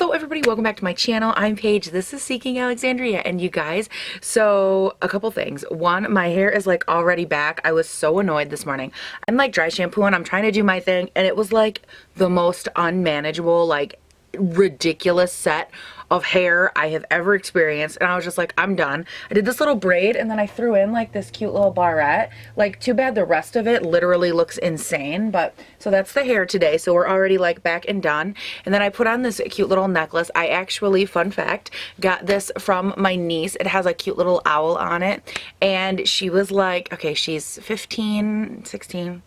Hello everybody, welcome back to my channel. I'm Paige, this is Seeking Alexandria, and you guys, so a couple things. One, my hair is like already back. I was so annoyed this morning. I'm like dry shampoo and I'm trying to do my thing, and it was like the most unmanageable, like ridiculous set of hair I have ever experienced, and I was just like, I'm done. I did this little braid and then I threw in like this cute little barrette. Like, too bad the rest of it literally looks insane, but so that's the hair today. So we're already like back and done. And then I put on this cute little necklace. I actually, fun fact, got this from my niece. It has a cute little owl on it, and she was like, okay, she's 15, 16,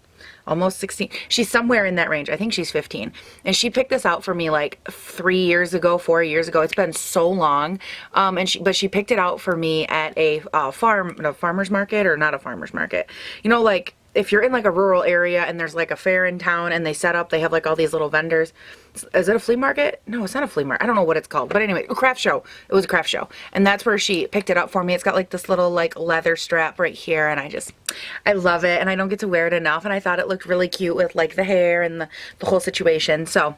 almost 16. She's somewhere in that range. I think she's 15. And she picked this out for me like 3 years ago, 4 years ago. It's been so long. But she picked it out for me at a farmer's market, or not a farmer's market. You know, like if you're in like a rural area and there's like a fair in town and they have like all these little vendors. Is it a flea market? No, it's not a flea market. I don't know what it's called. But anyway, a craft show. It was a craft show. And that's where she picked it up for me. It's got like this little like leather strap right here, and I love it, and I don't get to wear it enough, and I thought it looked really cute with like the hair and the whole situation. So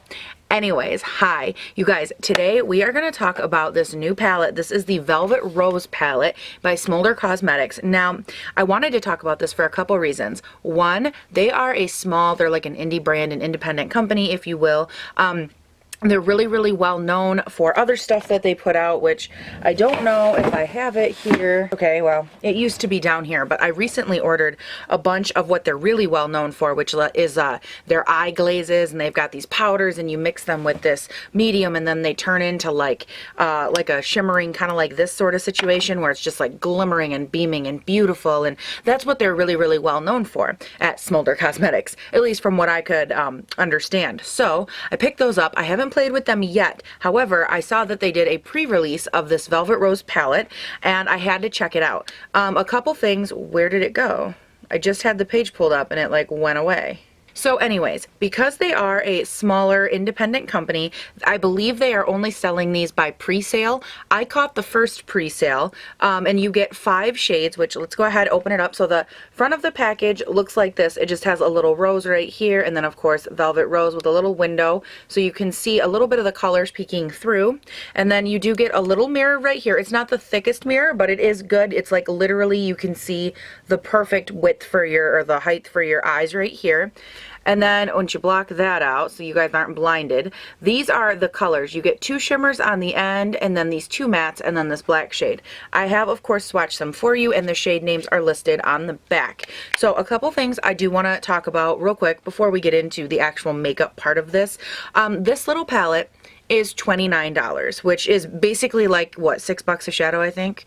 anyways, hi you guys. Today we are going to talk about this new palette. This is the Velvet Rose palette by Smolder Cosmetics. Now, I wanted to talk about this for a couple reasons. One, they're like an indie brand, an independent company, if you will. They're really, really well known for other stuff that they put out, which I don't know if I have it here. Okay, well, it used to be down here, but I recently ordered a bunch of what they're really well known for, which is their eye glazes, and they've got these powders, and you mix them with this medium, and then they turn into like a shimmering, kind of like this sort of situation, where it's just like glimmering and beaming and beautiful, and that's what they're really, really well known for at Smolder Cosmetics, at least from what I could understand. So I picked those up. I haven't played with them yet. However, I saw that they did a pre-release of this Velvet Rose palette, and I had to check it out. A couple things. Where did it go? I just had the page pulled up and it like went away. So anyways, because they are a smaller independent company, I believe they are only selling these by pre-sale. I caught the first pre-sale, and you get 5 shades, which let's go ahead, open it up. So the front of the package looks like this. It just has a little rose right here, and then of course Velvet Rose with a little window, so you can see a little bit of the colors peeking through. And then you do get a little mirror right here. It's not the thickest mirror, but it is good. It's like literally you can see the perfect width for or the height for your eyes right here. And then once you block that out, so you guys aren't blinded, these are the colors. You get 2 shimmers on the end, and then these 2 mattes, and then this black shade. I have, of course, swatched them for you, and the shade names are listed on the back. So a couple things I do want to talk about real quick before we get into the actual makeup part of this. This little palette is $29, which is basically like, what, $6 a shadow, I think?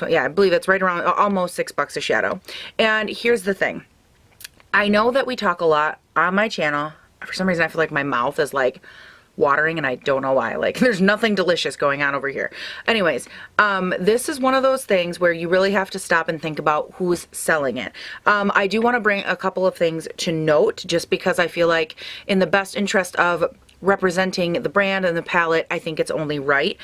Yeah, I believe it's right around almost $6 a shadow. And here's the thing. I know that we talk a lot on my channel. For some reason, I feel like my mouth is like watering, and I don't know why. Like, there's nothing delicious going on over here. Anyways, this is one of those things where you really have to stop and think about who's selling it. I do want to bring a couple of things to note, just because I feel like in the best interest of representing the brand and the palette, I think it's only right.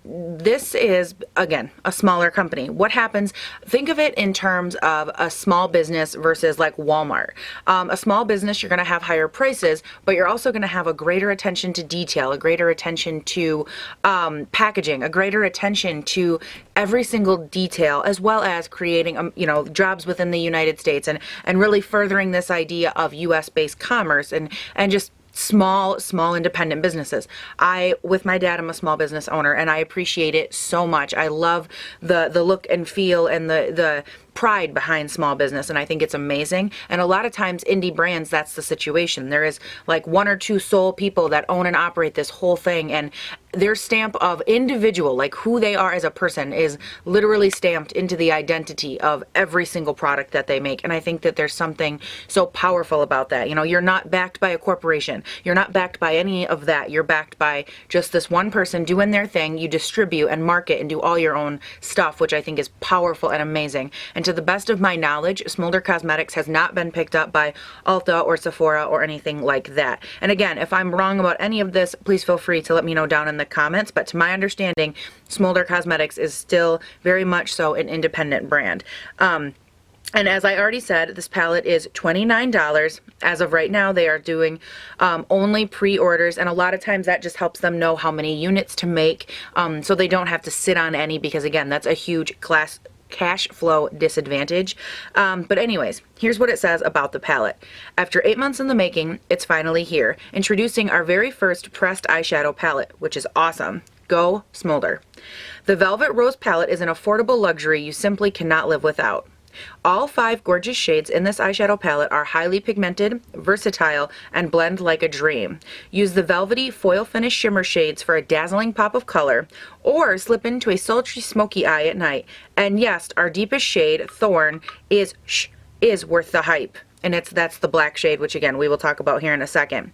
This is, again, a smaller company. What happens, think of it in terms of a small business versus like Walmart. A small business, you're going to have higher prices, but you're also going to have a greater attention to detail, a greater attention to packaging, a greater attention to every single detail, as well as creating, you know, jobs within the United States, and really furthering this idea of US-based commerce and just small independent businesses. With my dad, I'm a small business owner, and I appreciate it so much. I love the look and feel and the pride behind small business, and I think it's amazing. And a lot of times indie brands, that's the situation. There is like 1 or 2 sole people that own and operate this whole thing, and their stamp of individual, like who they are as a person, is literally stamped into the identity of every single product that they make. And I think that there's something so powerful about that. You know, you're not backed by a corporation. You're not backed by any of that. You're backed by just this one person doing their thing. You distribute and market and do all your own stuff, which I think is powerful and amazing. And to the best of my knowledge, Smolder Cosmetics has not been picked up by Ulta or Sephora or anything like that. And again, if I'm wrong about any of this, please feel free to let me know down in the comments. But to my understanding, Smolder Cosmetics is still very much so an independent brand. And as I already said, this palette is $29. As of right now, they are doing only pre-orders, and a lot of times that just helps them know how many units to make, so they don't have to sit on any, because again, that's a huge cash flow disadvantage. But anyways, here's what it says about the palette. After 8 months in the making, it's finally here. Introducing our very first pressed eyeshadow palette, which is awesome. Go Smolder. The Velvet Rose palette is an affordable luxury you simply cannot live without. All 5 gorgeous shades in this eyeshadow palette are highly pigmented, versatile, and blend like a dream. Use the velvety foil finish shimmer shades for a dazzling pop of color, or slip into a sultry smoky eye at night. And yes, our deepest shade, Thorn, is worth the hype. And that's the black shade, which again, we will talk about here in a second.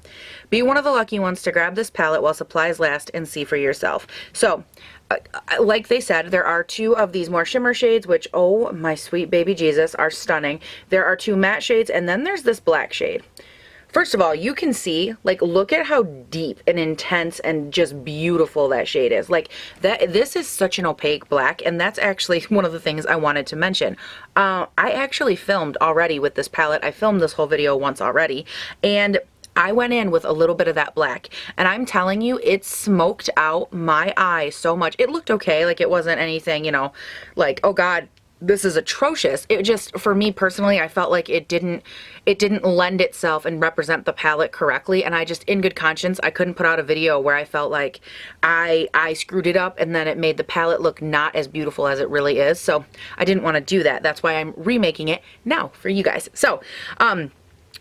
Be one of the lucky ones to grab this palette while supplies last and see for yourself. So, like they said, there are 2 of these more shimmer shades, which, oh my sweet baby Jesus, are stunning. There are 2 matte shades, and then there's this black shade. First of all, you can see, like, look at how deep and intense and just beautiful that shade is. Like, this is such an opaque black, and that's actually one of the things I wanted to mention. I actually filmed already with this palette. I filmed this whole video once already, and I went in with a little bit of that black, and I'm telling you, it smoked out my eye so much. It looked okay, like it wasn't anything, you know, like, oh God, this is atrocious. It just, for me personally, I felt like it didn't lend itself and represent the palette correctly, and I just, in good conscience, I couldn't put out a video where I felt like I screwed it up and then it made the palette look not as beautiful as it really is. So I didn't want to do that. That's why I'm remaking it now for you guys. So,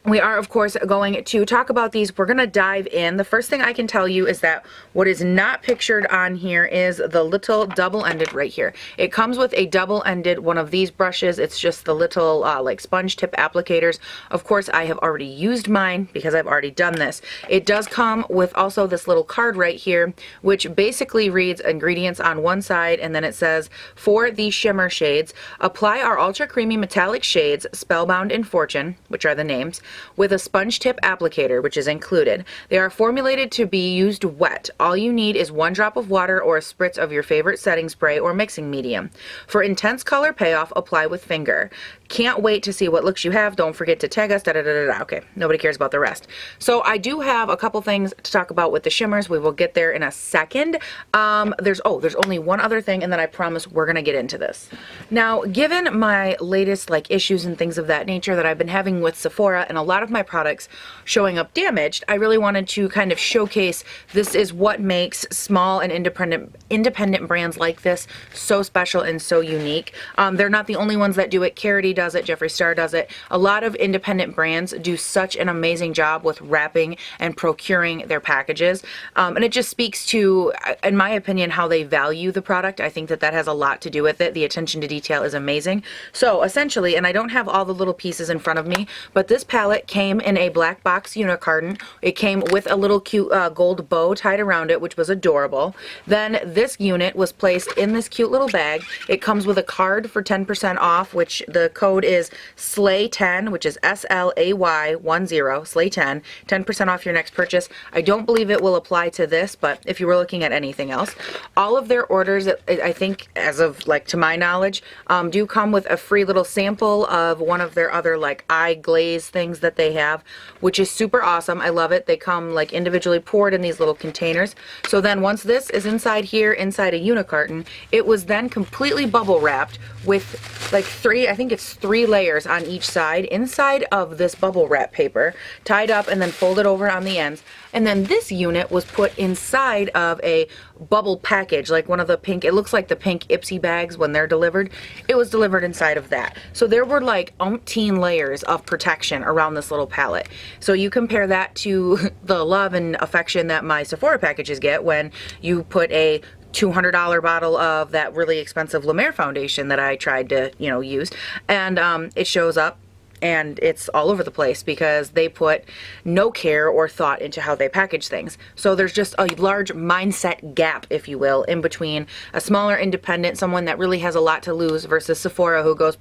we are, of course, going to talk about these. We're going to dive in. The first thing I can tell you is that what is not pictured on here is the little double-ended right here. It comes with a double-ended one of these brushes. It's just the little like sponge tip applicators. Of course, I have already used mine because I've already done this. It does come with also this little card right here, which basically reads ingredients on one side, and then it says, for the shimmer shades, apply our ultra creamy metallic shades, Spellbound and Fortune, which are the names, with a sponge tip applicator, which is included. They are formulated to be used wet. All you need is 1 drop of water or a spritz of your favorite setting spray or mixing medium. For intense color payoff, apply with finger. Can't wait to see what looks you have. Don't forget to tag us. Okay, nobody cares about the rest. So I do have a couple things to talk about with the shimmers. We will get there in a second. There's only one other thing, and then I promise we're gonna get into this. Now, given my latest like issues and things of that nature that I've been having with Sephora and a lot of my products showing up damaged, I really wanted to kind of showcase this is what makes small and independent brands like this so special and so unique. They're not the only ones that do it. Charity does it, Jeffree Star does it. A lot of independent brands do such an amazing job with wrapping and procuring their packages. And it just speaks to, in my opinion, how they value the product. I think that that has a lot to do with it. The attention to detail is amazing. So essentially, and I don't have all the little pieces in front of me, but this palette came in a black box unicarton. It came with a little cute gold bow tied around it, which was adorable. Then this unit was placed in this cute little bag. It comes with a card for 10% off, which the code is SLAY10, which is SLAY10, SLAY10, 10% off your next purchase. I don't believe it will apply to this, but if you were looking at anything else, all of their orders, I think, as of like to my knowledge, do come with a free little sample of one of their other like eye glaze things that they have, which is super awesome. I love it. They come like individually poured in these little containers. So then once this is inside here, inside a unicarton, it was then completely bubble wrapped with like I think it's 3 layers on each side inside of this bubble wrap paper, tied up and then folded over on the ends. And then this unit was put inside of a bubble package, like one of the pink, it looks like the pink Ipsy bags when they're delivered. It was delivered inside of that. So there were like umpteen layers of protection around this little palette. So you compare that to the love and affection that my Sephora packages get when you put a $200 bottle of that really expensive La Mer foundation that I tried to, use, and it shows up and it's all over the place because they put no care or thought into how they package things. So there's just a large mindset gap, if you will, in between a smaller independent, someone that really has a lot to lose, versus Sephora, who goes,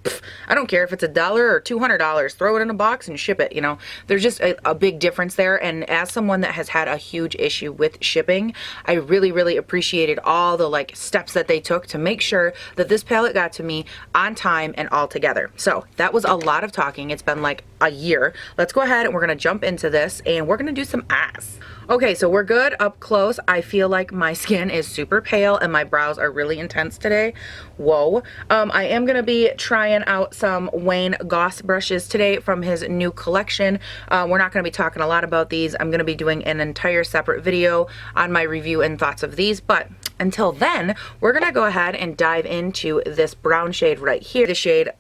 I don't care if it's $1 or $200, throw it in a box and ship it. You know, there's just a big difference there. And as someone that has had a huge issue with shipping, I really appreciated all the like steps that they took to make sure that this palette got to me on time and all together. So that was a lot of talking. It's been like a year. Let's go ahead and we're gonna jump into this and we're gonna do some eyes. Okay, so we're good up close. I feel like my skin is super pale and my brows are really intense today. Whoa. I am gonna be trying out some Wayne Goss brushes today from his new collection. We're not gonna be talking a lot about these. I'm gonna be doing an entire separate video on my review and thoughts of these, but until then, we're gonna go ahead and dive into this brown shade right here. The shade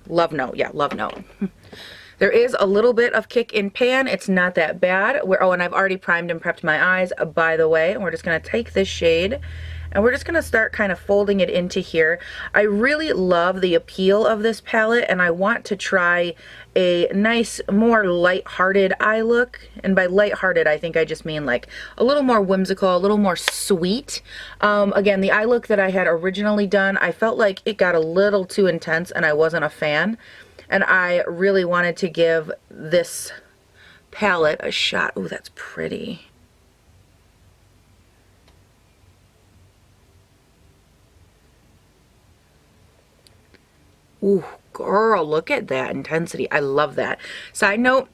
Love Note. Yeah, Love Note. There is a little bit of kick in pan. It's not that bad. Oh, and I've already primed and prepped my eyes, by the way. And we're just going to take this shade and we're just going to start kind of folding it into here. I really love the appeal of this palette, and I want to try a nice, more light-hearted eye look. And by light-hearted, I think I just mean like a little more whimsical, a little more sweet. Again, the eye look that I had originally done, I felt like it got a little too intense and I wasn't a fan. And I really wanted to give this palette a shot. Oh, that's pretty. Ooh, girl, look at that intensity. I love that. Side note,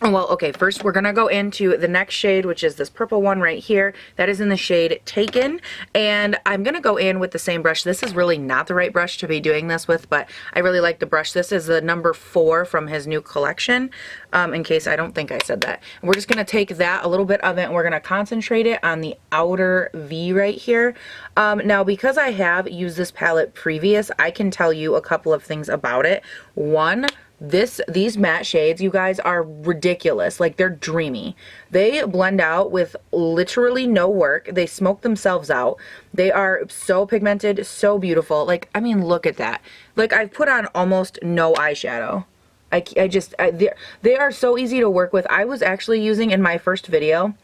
well, okay, first we're gonna go into the next shade, which is this purple one right here. That is in the shade Taken, and I'm gonna go in with the same brush. This is really not the right brush to be doing this with, but I really like the brush. This is the number 4 from his new collection, in case I don't think I said that. And we're just gonna take that, a little bit of it, and we're gonna concentrate it on the outer V right here. Now, because I have used this palette previous, I can tell you a couple of things about it. One, these matte shades, you guys, are ridiculous. Like, they're dreamy. They blend out with literally no work. They smoke themselves out. They are so pigmented, so beautiful. Like, I mean, look at that. Like, I've put on almost no eyeshadow. They are so easy to work with. I was actually using, in my first video,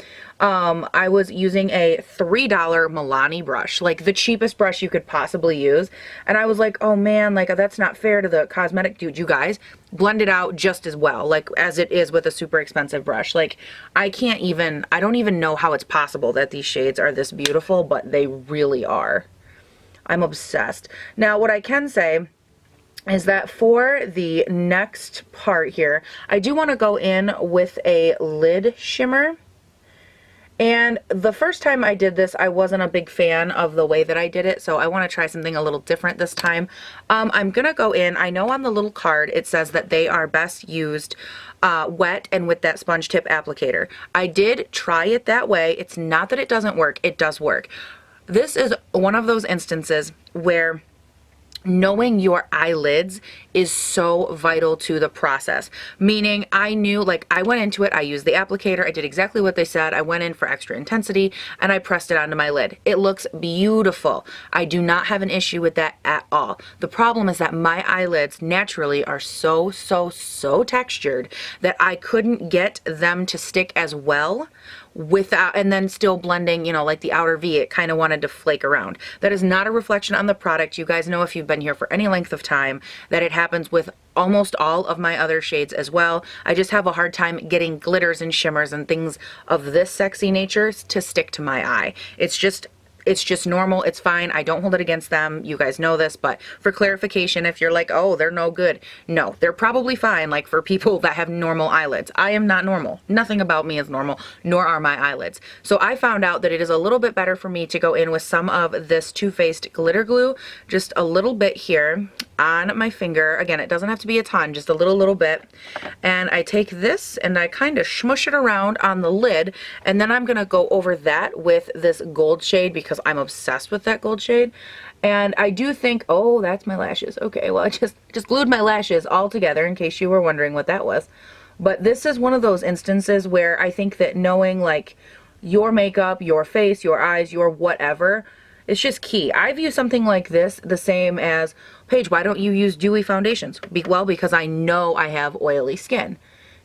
I was using a $3 Milani brush, like the cheapest brush you could possibly use. And I was like, oh man, like that's not fair to the cosmetic dude. You guys, blend it out just as well, like as it is with a super expensive brush. Like I don't even know how it's possible that these shades are this beautiful, but they really are. I'm obsessed. Now, what I can say is that for the next part here, I do want to go in with a lid shimmer. And the first time I did this, I wasn't a big fan of the way that I did it, so I want to try something a little different this time. I'm going to go in, I know on the little card it says that they are best used wet and with that sponge tip applicator. I did try it that way. It's not that it doesn't work, it does work. This is one of those instances where knowing your eyelids is so vital to the process. Meaning I knew, like I went into it, I used the applicator, I did exactly what they said, I went in for extra intensity and I pressed it onto my lid. It looks beautiful. I do not have an issue with that at all. The problem is that my eyelids naturally are so textured that I couldn't get them to stick as well without, and then still blending, you know, like the outer V, it kind of wanted to flake around. That is not a reflection on the product. You guys know, if you've been here for any length of time, that it happens with almost all of my other shades as well. I just have a hard time getting glitters and shimmers and things of this sexy nature to stick to my eye. It's just normal. It's fine. I don't hold it against them. You guys know this, but for clarification, if you're like, oh, they're no good. No, they're probably fine. Like for people that have normal eyelids. I am not normal. Nothing about me is normal, nor are my eyelids. So I found out that it is a little bit better for me to go in with some of this Too Faced glitter glue, just a little bit here on my finger. Again, it doesn't have to be a ton, just a little bit. And I take this and I kind of smush it around on the lid, and then I'm gonna go over that with this gold shade because I'm obsessed with that gold shade. And I do think, oh, that's my lashes. Okay, well, I just glued my lashes all together in case you were wondering what that was. But this is one of those instances where I think that knowing like your makeup, your face, your eyes, your whatever, It's just key. I view something like this the same as, Paige, why don't you use dewy foundations? Well, because I know I have oily skin.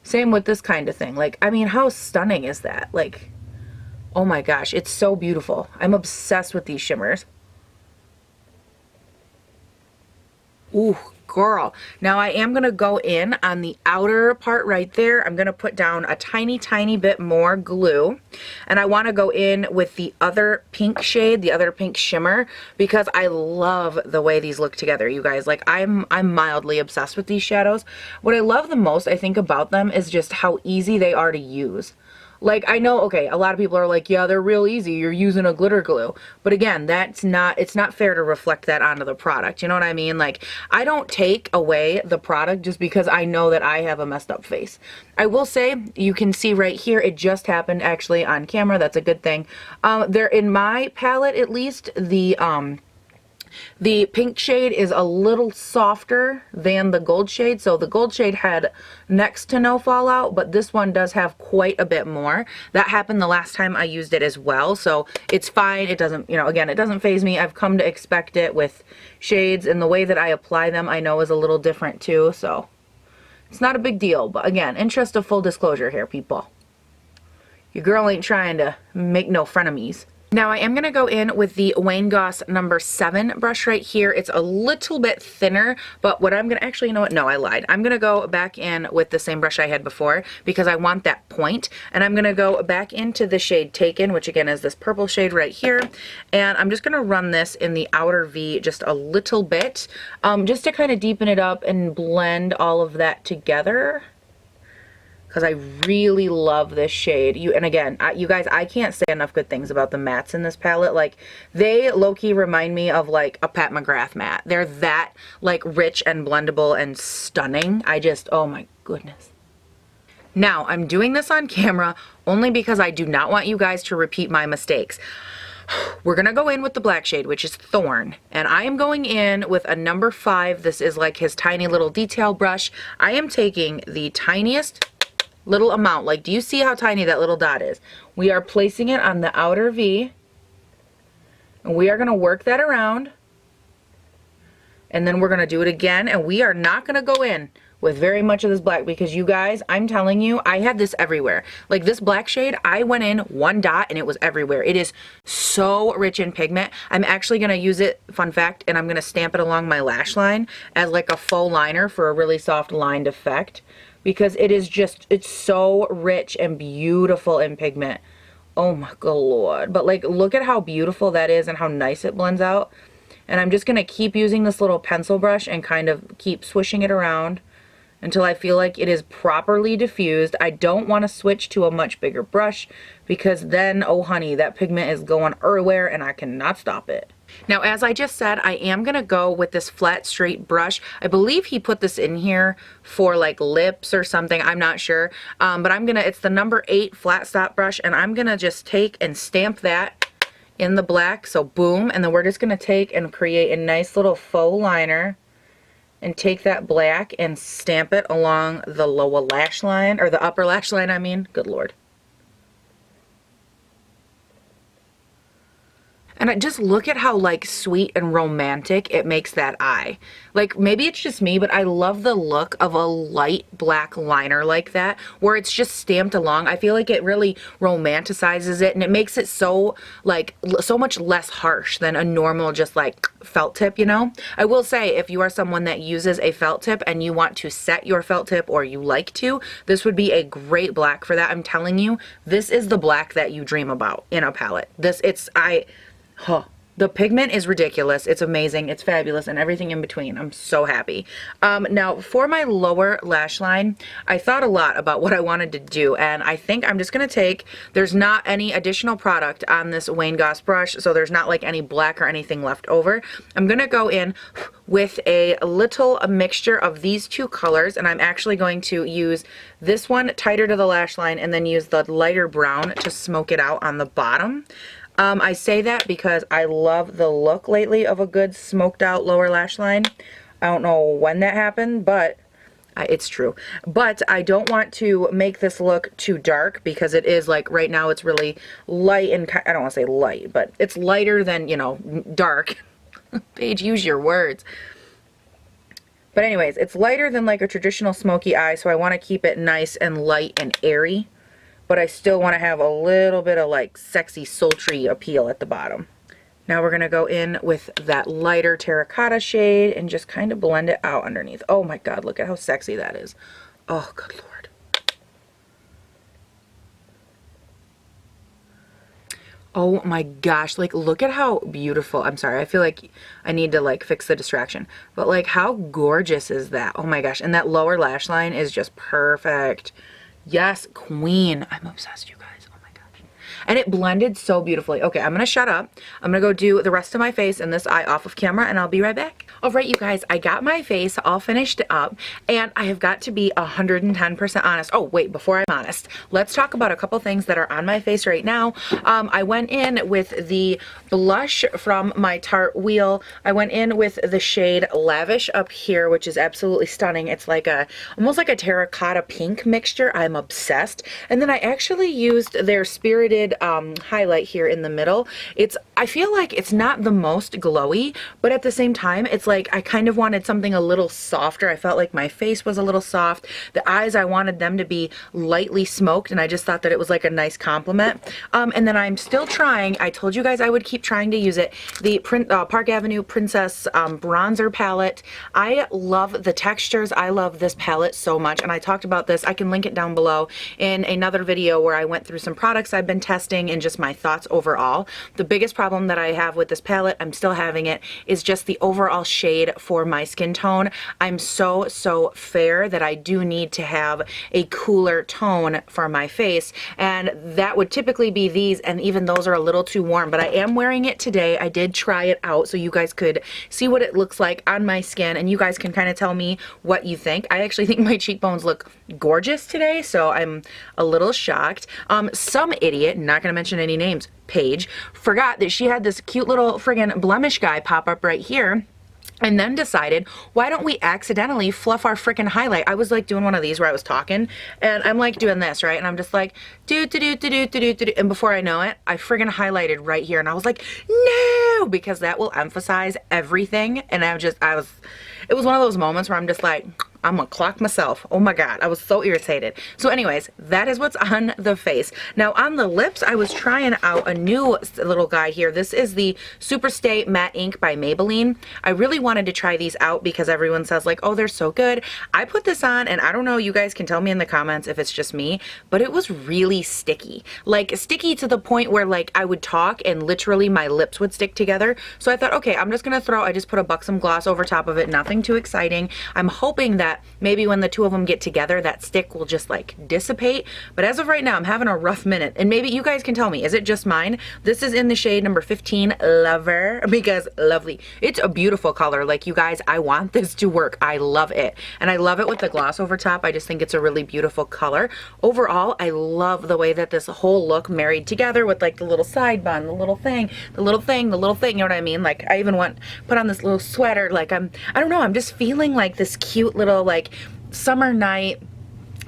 Same with this kind of thing. Like, I mean, how stunning is that? Like, oh my gosh, it's so beautiful. I'm obsessed with these shimmers. Ooh, girl. Now I am going to go in on the outer part right there. I'm going to put down a tiny, tiny bit more glue. And I want to go in with the other pink shade, the other pink shimmer, because I love the way these look together, you guys. Like, I'm mildly obsessed with these shadows. What I love the most, I think, about them is just how easy they are to use. Like, I know, okay, a lot of people are like, yeah, they're real easy, you're using a glitter glue. But again, it's not fair to reflect that onto the product. You know what I mean? Like, I don't take away the product just because I know that I have a messed up face. I will say, you can see right here, it just happened actually on camera. That's a good thing. There, in my palette at least, the pink shade is a little softer than the gold shade. So the gold shade had next to no fallout, but this one does have quite a bit more. That happened the last time I used it as well. So it's fine. It doesn't, you know, again, it doesn't faze me. I've come to expect it with shades, and the way that I apply them I know is a little different too. So it's not a big deal. But again, interest of full disclosure here, people. Your girl ain't trying to make no frenemies. Now I am going to go in with the Wayne Goss number 7 brush right here. It's a little bit thinner, but what I'm going to, actually, you know what? No, I lied. I'm going to go back in with the same brush I had before because I want that point. And I'm going to go back into the shade Taken, which again is this purple shade right here. And I'm just going to run this in the outer V just a little bit, just to kind of deepen it up and blend all of that together. Because I really love this shade. And again, you guys, I can't say enough good things about the mattes in this palette. Like, they low-key remind me of like a Pat McGrath matte. They're that like rich and blendable and stunning. Oh my goodness. Now, I'm doing this on camera only because I do not want you guys to repeat my mistakes. We're going to go in with the black shade, which is Thorn. And I am going in with a number 5. This is like his tiny little detail brush. I am taking the tiniest little amount. Like, do you see how tiny that little dot is? We are placing it on the outer V, and we are going to work that around, and then we're going to do it again, and we are not going to go in with very much of this black because, you guys, I'm telling you, I had this everywhere. Like, this black shade, I went in one dot and it was everywhere. It is so rich in pigment. I'm actually going to use it, fun fact, and I'm going to stamp it along my lash line as like a faux liner for a really soft lined effect. Because it is just, it's so rich and beautiful in pigment. Oh my god, Lord. But like, look at how beautiful that is and how nice it blends out. And I'm just going to keep using this little pencil brush and kind of keep swishing it around until I feel like it is properly diffused. I don't want to switch to a much bigger brush because then, oh honey, that pigment is going everywhere and I cannot stop it. Now, as I just said, I am going to go with this flat straight brush. I believe he put this in here for like lips or something. I'm not sure. But it's the number 8 flat stop brush, and I'm going to just take and stamp that in the black. So boom. And then we're just going to take and create a nice little faux liner and take that black and stamp it along the lower lash line, or the upper lash line, I mean. Good Lord. And just look at how like sweet and romantic it makes that eye. Like, maybe it's just me, but I love the look of a light black liner like that, where it's just stamped along. I feel like it really romanticizes it, and it makes it so like so much less harsh than a normal just like felt tip, you know? I will say, if you are someone that uses a felt tip and you want to set your felt tip, or you like to, this would be a great black for that. I'm telling you, this is the black that you dream about in a palette. The pigment is ridiculous. It's amazing. It's fabulous, and everything in between. I'm so happy. Now, for my lower lash line, I thought a lot about what I wanted to do, and I think I'm just going to take, there's not any additional product on this Wayne Goss brush, so there's not like any black or anything left over. I'm going to go in with a little mixture of these two colors, and I'm actually going to use this one tighter to the lash line and then use the lighter brown to smoke it out on the bottom. I say that because I love the look lately of a good smoked out lower lash line. I don't know when that happened, but It's true. But I don't want to make this look too dark because it is like right now it's really light and I don't want to say light, but it's lighter than, you know, dark. Paige, use your words. But anyways, it's lighter than like a traditional smoky eye, so I want to keep it nice and light and airy, but I still want to have a little bit of like sexy, sultry appeal at the bottom. Now we're going to go in with that lighter terracotta shade and just kind of blend it out underneath. Oh my God, look at how sexy that is. Oh, good Lord. Oh my gosh, like look at how beautiful. I'm sorry, I feel like I need to like fix the distraction. But like how gorgeous is that? Oh my gosh, and that lower lash line is just perfect. Yes, queen. I'm obsessed, you guys. Oh my gosh. And it blended so beautifully. Okay, I'm gonna shut up. I'm gonna go do the rest of my face and this eye off of camera and I'll be right back. All right, you guys, I got my face all finished up and I have got to be 110% honest. Oh, wait, before I'm honest, let's talk about a couple things that are on my face right now. I went in with the blush from my Tarte Wheel. I went in with the shade Lavish up here, which is absolutely stunning. It's like almost like a terracotta pink mixture. I'm obsessed. And then I actually used their Spirited highlight here in the middle. I feel like it's not the most glowy, but at the same time, it's like I kind of wanted something a little softer. I felt like my face was a little soft. The eyes, I wanted them to be lightly smoked, and I just thought that it was like a nice compliment. And then I'm still trying, I told you guys I would keep trying to use it, the Park Avenue Princess bronzer palette. I love the textures. I love this palette so much, and I talked about this. I can link it down below in another video where I went through some products I've been testing and just my thoughts overall. The biggest problem that I have with this palette, I'm still having it, is just the overall shade for my skin tone. I'm so fair that I do need to have a cooler tone for my face, and that would typically be these, and even those are a little too warm, but I am wearing it today. I did try it out so you guys could see what it looks like on my skin, and you guys can kind of tell me what you think. I actually think my cheekbones look gorgeous today, so I'm a little shocked. Some idiot, not gonna mention any names, Paige, forgot that she had this cute little friggin' blemish guy pop up right here, and then decided, why don't we accidentally fluff our freaking highlight? I was like doing one of these where I was talking and I'm like doing this, right? And I'm just like, and before I know it, I friggin' highlighted right here. And I was like, no, because that will emphasize everything. And it was one of those moments where I'm just like, I'm gonna clock myself. Oh my God, I was so irritated. So anyways, that is what's on the face. Now on the lips, I was trying out a new little guy here. This is the Superstay Matte Ink by Maybelline. I really wanted to try these out because everyone says like, oh, they're so good. I put this on and I don't know, you guys can tell me in the comments if it's just me, but it was really sticky. Like sticky to the point where like I would talk and literally my lips would stick together. So I thought, okay, I'm just gonna I just put a Buxom gloss over top of it, nothing too exciting. I'm hoping that maybe when the two of them get together, that stick will just like dissipate. But as of right now, I'm having a rough minute. And maybe you guys can tell me, is it just mine? This is in the shade number 15, Lover, because lovely. It's a beautiful color. Like you guys, I want this to work. I love it. And I love it with the gloss over top. I just think it's a really beautiful color. Overall, I love the way that this whole look married together with like the little side bun, the little thing, the little thing, the little thing, you know what I mean? Like I even put on this little sweater. Like I don't know, I'm just feeling like this cute little like summer night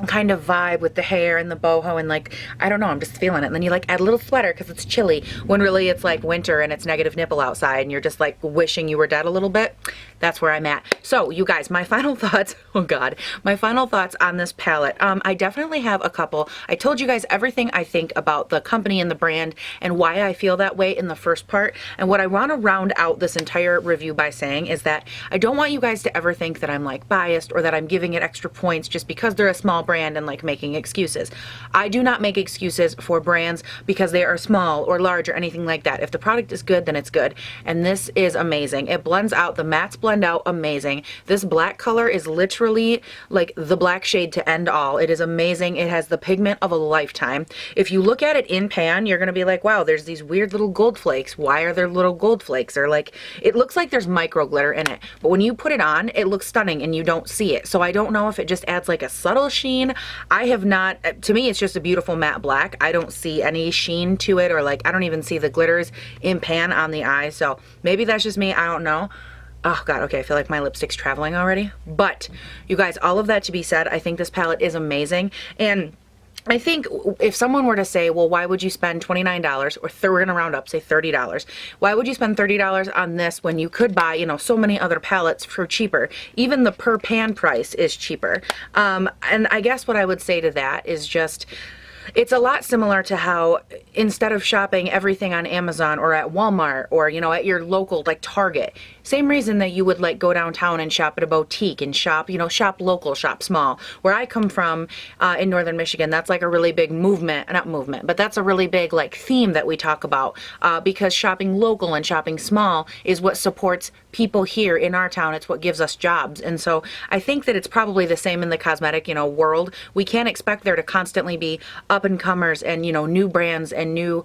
kind of vibe with the hair and the boho, and like I don't know, I'm just feeling it. And then you like add a little sweater because it's chilly when really it's like winter and it's negative nipple outside and you're just like wishing you were dead a little bit. That's where I'm at. So you guys, my final thoughts, oh God, my final thoughts on this palette. I definitely have a couple. I told you guys everything I think about the company and the brand and why I feel that way in the first part. And what I want to round out this entire review by saying is that I don't want you guys to ever think that I'm like biased or that I'm giving it extra points just because they're a small brand and like making excuses. I do not make excuses for brands because they are small or large or anything like that. If the product is good, then it's good. And this is amazing. It blends out, the mattes blend out amazing. This black color is literally like the black shade to end all. It is amazing. It has the pigment of a lifetime. If you look at it in pan, you're gonna be like, wow, there's these weird little gold flakes. Why are there little gold flakes? Or like, it looks like there's micro glitter in it, but when you put it on, it looks stunning and you don't see it. So I don't know if it just adds like a subtle sheen. I have not, to me, it's just a beautiful matte black. I don't see any sheen to it, or like, I don't even see the glitters in pan on the eye. So maybe that's just me, I don't know. Oh God, okay, I feel like my lipstick's traveling already. But you guys, all of that to be said, I think this palette is amazing. And I think if someone were to say, well, why would you spend $29 or we're gonna round up, say $30. Why would you spend $30 on this when you could buy, you know, so many other palettes for cheaper? Even the per pan price is cheaper. And I guess what I would say to that is just, it's a lot similar to how instead of shopping everything on Amazon or at Walmart or, you know, at your local, like Target, same reason that you would like go downtown and shop at a boutique and shop, you know, shop local, shop small. Where I come from in northern Michigan, that's like a really big movement, not movement, but that's a really big like theme that we talk about because shopping local and shopping small is what supports people here in our town. It's what gives us jobs. And so I think that it's probably the same in the cosmetic, you know, world. We can't expect there to constantly be up and comers and, you know, new brands and new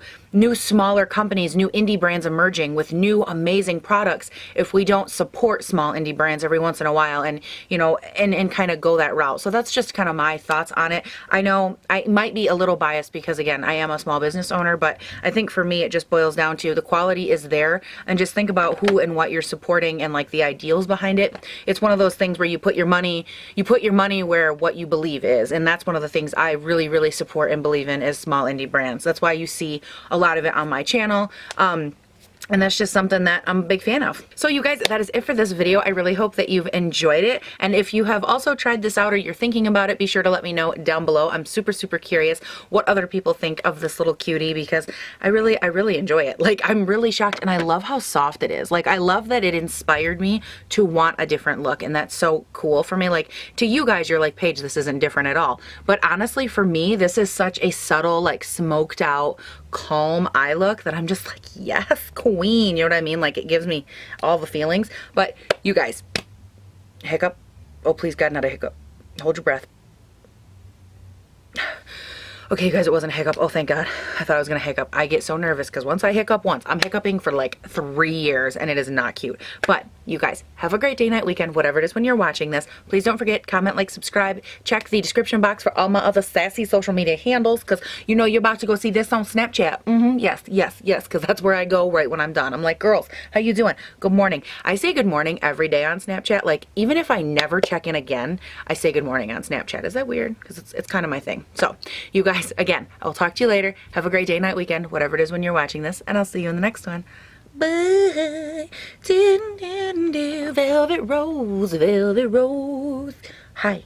smaller companies, new indie brands emerging with new amazing products if we don't support small indie brands every once in a while and, you know, and kind of go that route. So that's just kind of my thoughts on it. I know I might be a little biased because again, I am a small business owner, but I think for me it just boils down to the quality is there and just think about who and what you're supporting and like the ideals behind it. It's one of those things where you put your money where what you believe is, and that's one of the things I really, really support and believe in is small indie brands. That's why you see a lot of it on my channel. And that's just something that I'm a big fan of. So you guys, that is it for this video. I really hope that you've enjoyed it. And if you have also tried this out or you're thinking about it, be sure to let me know down below. I'm super, super curious what other people think of this little cutie because I really enjoy it. Like, I'm really shocked and I love how soft it is. Like, I love that it inspired me to want a different look, and that's so cool for me. Like, to you guys, you're like, Paige, this isn't different at all. But honestly, for me, this is such a subtle, like smoked out, calm eye look that I'm just like, yes, queen, you know what I mean? Like, it gives me all the feelings. But you guys, hiccup. Oh, please God, not a hiccup. Hold your breath. Okay, you guys, it wasn't a hiccup. Oh, thank God. I thought I was gonna hiccup. I get so nervous because once I hiccup once, I'm hiccuping for like 3 years and it is not cute. But you guys, have a great day, night, weekend, whatever it is when you're watching this. Please don't forget, comment, like, subscribe. Check the description box for all my other sassy social media handles because you know you're about to go see this on Snapchat. Yes, because that's where I go right when I'm done. I'm like, girls, how you doing? Good morning. I say good morning every day on Snapchat. Like, even if I never check in again, I say good morning on Snapchat. Is that weird? Because it's kind of my thing. So, you guys, again, I'll talk to you later. Have a great day, night, weekend, whatever it is when you're watching this, and I'll see you in the next one. Bye. Velvet rose, velvet rose. Hi.